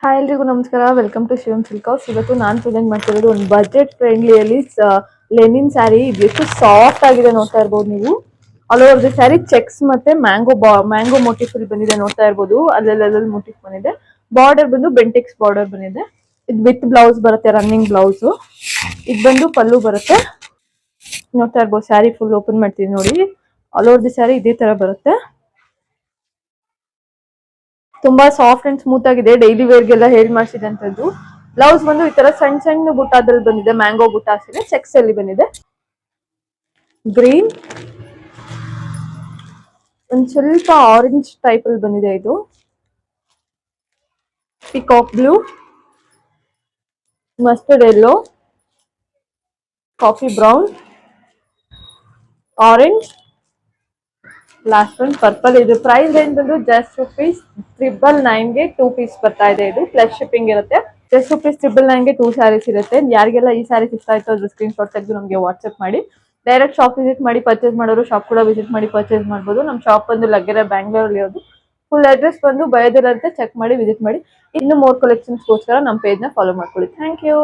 Hi ಎಲ್ರಿಗೂ ನಮಸ್ಕಾರ. Welcome to Shivam Silk House. ಇವತ್ತು ನಾನು ಪ್ರೆಸೆಂಟ್ ಮಾಡ್ತಿರೋದು ಒಂದು ಬಜೆಟ್ ಫ್ರೆಂಡ್ಲಿಯಲ್ಲಿ ಲೆನಿನ್ ಸ್ಯಾರಿ. ಎಷ್ಟು ಸಾಫ್ಟ್ ಆಗಿದೆ ನೋಡ್ತಾ ಇರ್ಬೋದು ನೀವು. All over the sari cheques ಮತ್ತೆ ಮ್ಯಾಂಗೋ ಮೋಟಿಫ್ ಬಂದಿದೆ ನೋಡ್ತಾ ಇರ್ಬೋದು. ಅಲ್ಲೆಲ್ಲ ಮೋಟಿಫ್ ಬಂದಿದೆ. ಬಾರ್ಡರ್ ಬಂದು ಬೆಂಟೆಕ್ಸ್ ಬಾರ್ಡರ್ ಬಂದಿದೆ. ಇದು ವಿತ್ ಬ್ಲೌಸ್ ಬರುತ್ತೆ, ರನ್ನಿಂಗ್ ಬ್ಲೌಸ್. ಇದು ಬಂದು ಪಲ್ಲು ಬರುತ್ತೆ. ನೋಡ್ತಾ ಇರ್ಬೋದು ಸ್ಯಾರಿ ಫುಲ್ ಓಪನ್ ಮಾಡ್ತೀನಿ ನೋಡಿ. ಆಲ್ ಓವರ್ ದಿ ಸ್ಯಾರಿ ಇದೇ ತರ ಬರುತ್ತೆ. ತುಂಬಾ ಸಾಫ್ಟ್ ಅಂಡ್ ಸ್ಮೂತ್ ಆಗಿದೆ. ಡೈಲಿ ವೇರ್ಗೆಲ್ಲ ಹೇಳಿ ಮಾಡಿಸಿದಂತದ್ದು. ಬ್ಲೌಸ್ ಬಂದು ಈ ತರ ಸಣ್ಣ ಸಣ್ಣ ಬುಟ್ಟಾದಲ್ಲಿ ಬಂದಿದೆ. ಮ್ಯಾಂಗೋ ಬುಟ್ಟ ಹಾಕಿದೆ. ಚೆಕ್ಸ್ ಅಲ್ಲಿ ಬಂದಿದೆ. ಗ್ರೀನ್, ಒಂದ್ ಸ್ವಲ್ಪ ಆರೆಂಜ್ ಟೈಪ್ ಅಲ್ಲಿ ಬಂದಿದೆ. ಇದು peacock blue, mustard yellow, coffee brown, orange, last one purple. ಇದು ಪ್ರೈಸ್ ರೇಂಜ್ ಬಂದು ಜಸ್ಟ್ ರುಪೀಸ್ 999ಗೆ 2 ಪೀಸ್ ಬರ್ತಾ ಇದೆ. ಇದು ಪ್ಲಸ್ ಶಿಪ್ಪಿಂಗ್ ಇರುತ್ತೆ. ಜಸ್ಟ್ ರುಪೀಸ್ 999ಗೆ 2 ಸ್ಯಾರೀಸ್ ಇರುತ್ತೆ. ಯಾರಿಗೆಲ್ಲ ಈ ಸ್ಯಾರೀಸ್ ಇಷ್ಟ ಆಯ್ತು ಅದ್ರ ಸ್ಕ್ರೀನ್ ಶಾಟ್ ತೆಗೆದು ನಮಗೆ ವಾಟ್ಸ್ಆಪ್ ಮಾಡಿ. ಡೈರೆಕ್ಟ್ ಶಾಪ್ ವಿಸಿಟ್ ಮಾಡಿ ಪರ್ಚೇಸ್ ಮಾಡೋರು ಶಾಪ್ ಕೂಡ ವಿಸಿಟ್ ಮಾಡಿ ಪರ್ಚೇಸ್ ಮಾಡ್ಬೋದು. ನಮ್ಮ ಶಾಪ್ ಬಂದು ಲಗ್ಗೆರೆ ಬ್ಯಾಂಗ್ಳೂರಲ್ಲಿ ಇರೋದು. ಫುಲ್ ಅಡ್ರೆಸ್ ಬಂದು ಬಯೋದಿರುತ್ತೆ. ಚೆಕ್ ಮಾಡಿ ವಿಸಿಟ್ ಮಾಡಿ. ಇನ್ನು ಮೋರ್ ಕಲೆಕ್ಷನ್ಸ್ಗೋಸ್ಕರ ನಮ್ಮ ಪೇಜ್ನ ಫಾಲೋ ಮಾಡ್ಕೊಳ್ಳಿ. Thank you.